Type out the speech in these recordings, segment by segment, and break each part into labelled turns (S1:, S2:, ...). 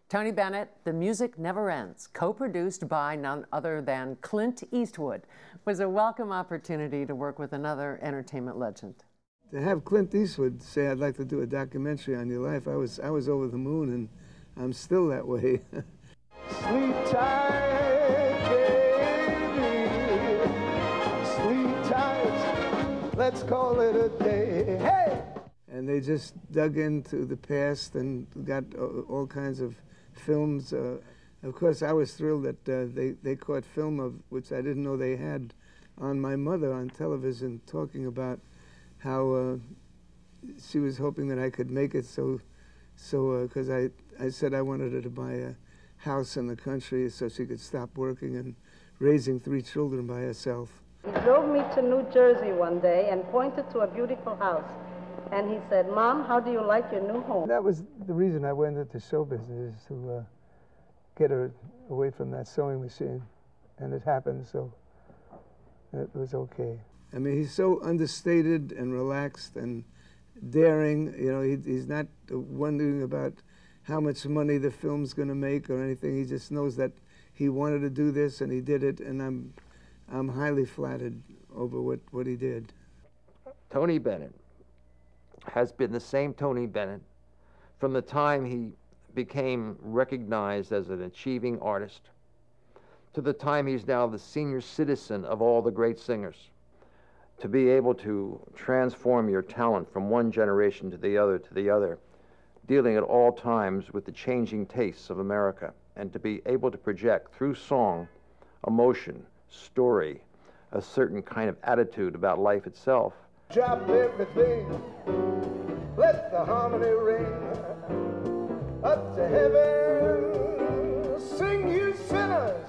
S1: Tony Bennett, The Music Never Ends, co-produced by none other than Clint Eastwood, was a welcome opportunity to work with another entertainment legend.
S2: To have Clint Eastwood say, "I'd like to do a documentary on your life," I was over the moon, and I'm still that way. Sleep tight, baby. Sleep tight. Let's call it a day. Hey! And they just dug into the past and got all kinds of films. Of course, I was thrilled that they caught film of, which I didn't know they had, on my mother on television, talking about how she was hoping that I could make it, because I said I wanted her to buy a house in the country so she could stop working and raising 3 children by herself.
S3: He drove me to New Jersey one day and pointed to a beautiful house. And he said, "Mom, how do you like your new home?"
S2: That was the reason I went into show business, to get her away from that sewing machine. And it happened, so it was okay. I mean, he's so understated and relaxed and daring. You know, he's not wondering about how much money the film's going to make or anything. He just knows that he wanted to do this and he did it, and I'm highly flattered over what he did.
S4: Tony Bennett has been the same Tony Bennett from the time he became recognized as an achieving artist to the time he's now the senior citizen of all the great singers. To be able to transform your talent from one generation to the other, dealing at all times with the changing tastes of America, and to be able to project through song, emotion, story, a certain kind of attitude about life itself.
S2: Drop everything, let the harmony ring, up to heaven, sing you sinners,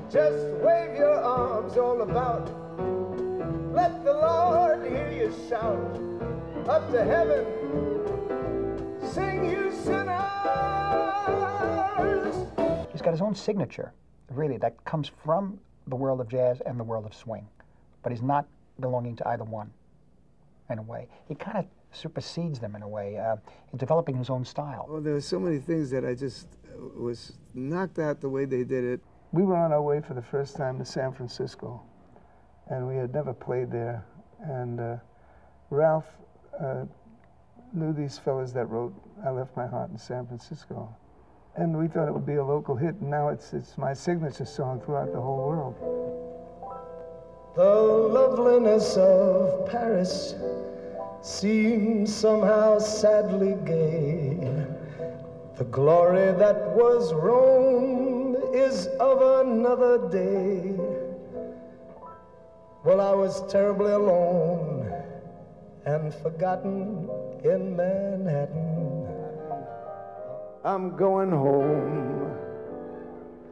S2: just wave your arms all about, let the Lord hear you shout, up to heaven, sing you sinners.
S5: He's got his own signature, really, that comes from the world of jazz and the world of swing, but he's not belonging to either one, in a way. He kind of supersedes them in a way, developing his own style.
S2: Well, there were so many things that I just was knocked out the way they did it. We were on our way for the first time to San Francisco, and we had never played there. And Ralph knew these fellas that wrote "I Left My Heart in San Francisco." And we thought it would be a local hit, and now it's my signature song throughout the whole world. The loveliness of Paris seems somehow sadly gay. The glory that was Rome is of another day. Well, I was terribly alone and forgotten in Manhattan. I'm going home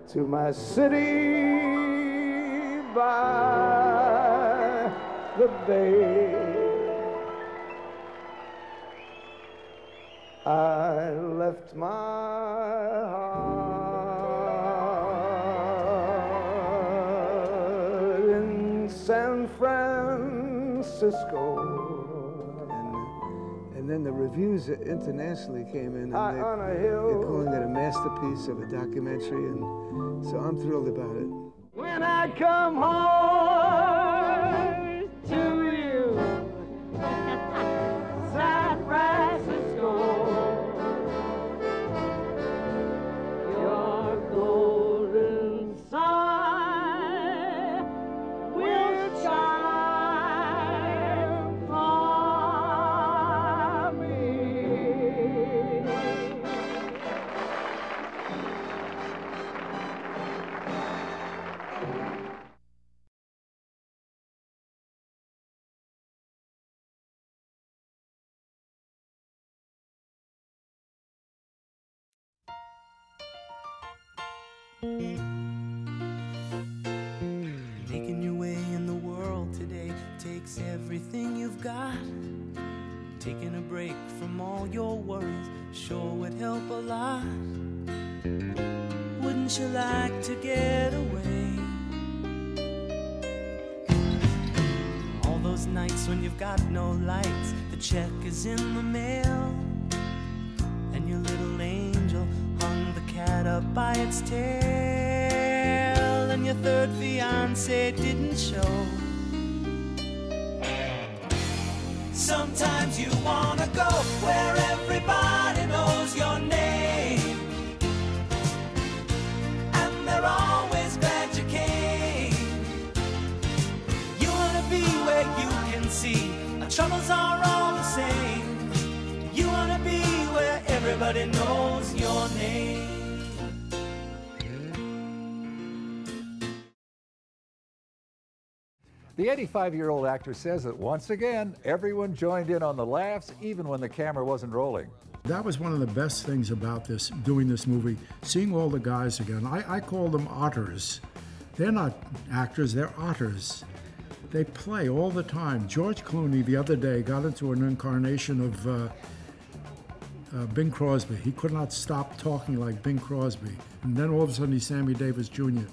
S2: to my city by the bay. I left my heart in San Francisco. And then the reviews internationally came in, and they're calling it a masterpiece of a documentary, and so I'm thrilled about it. When I come home to you, San Francisco, your golden sun will shine for me.
S6: Making your way in the world today takes everything you've got. Taking a break from all your worries sure would help a lot. Wouldn't you like to get away? All those nights when you've got no lights, the check is in the mail, and your little angel hung up by its tail, and your third fiance didn't show. Sometimes you wanna go where everybody knows your name, and they're always glad you came. You wanna be where you can see our troubles are all the same. You wanna be where everybody knows your name.
S7: The 85-year-old actor says that once again, everyone joined in on the laughs, even when the camera wasn't rolling.
S8: That was one of the best things about doing this movie, seeing all the guys again. I call them otters. They're not actors, they're otters. They play all the time. George Clooney the other day got into an incarnation of Bing Crosby. He could not stop talking like Bing Crosby. And then all of a sudden he's Sammy Davis Jr.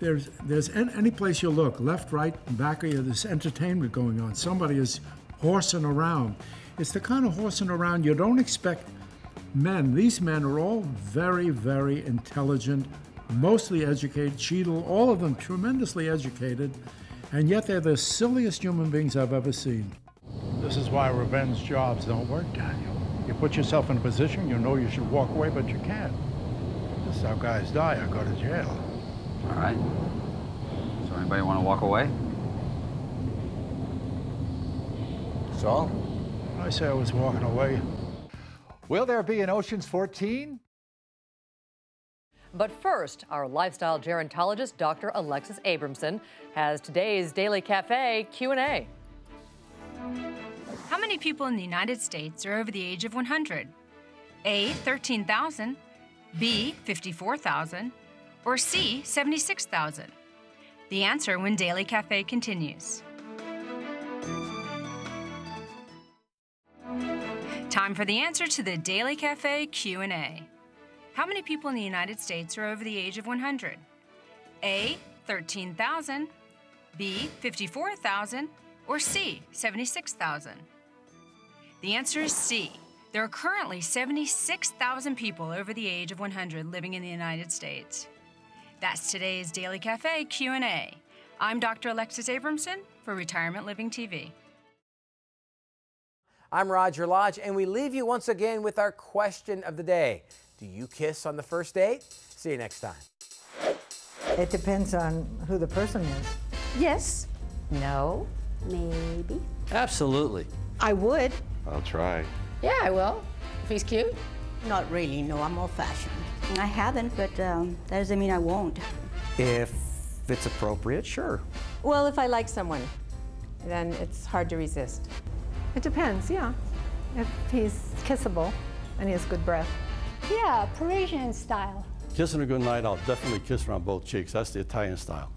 S8: There's any place you look, left, right, back of you, there's entertainment going on. Somebody is horsing around. It's the kind of horsing around you don't expect men. These men are all very, very intelligent, mostly educated. Cheadle, all of them tremendously educated, and yet they're the silliest human beings I've ever seen.
S9: This is why revenge jobs don't work, Daniel. You put yourself in a position you know you should walk away, but you can't. This is how guys die or go to jail.
S10: All right. So anybody want to walk away?
S7: So?
S9: I say I was walking away.
S7: Will there be an Ocean's 14?
S11: But first, our lifestyle gerontologist, Dr. Alexis Abramson, has today's Daily Cafe Q&A.
S12: How many people in the United States are over the age of 100? A, 13,000, B, 54,000, or C, 76,000? The answer when Daily Cafe continues. Time for the answer to the Daily Cafe Q&A. How many people in the United States are over the age of 100? A, 13,000, B, 54,000, or C, 76,000? The answer is C. There are currently 76,000 people over the age of 100 living in the United States. That's today's Daily Cafe Q&A. I'm Dr. Alexis Abramson for Retirement Living TV.
S13: I'm Roger Lodge, and we leave you once again with our question of the day. Do you kiss on the first date? See you next time.
S14: It depends on who the person is.
S15: Yes.
S16: No.
S15: Maybe.
S17: Absolutely.
S15: I would.
S17: I'll try.
S16: Yeah, I will. If he's cute.
S15: Not really, no. I'm old-fashioned. I haven't, but that doesn't mean I won't.
S17: If it's appropriate, sure.
S16: Well, if I like someone, then it's hard to resist.
S18: It depends, yeah. If he's kissable and he has good breath.
S19: Yeah, Parisian style.
S20: Kissing her goodnight, I'll definitely kiss her on both cheeks. That's the Italian style.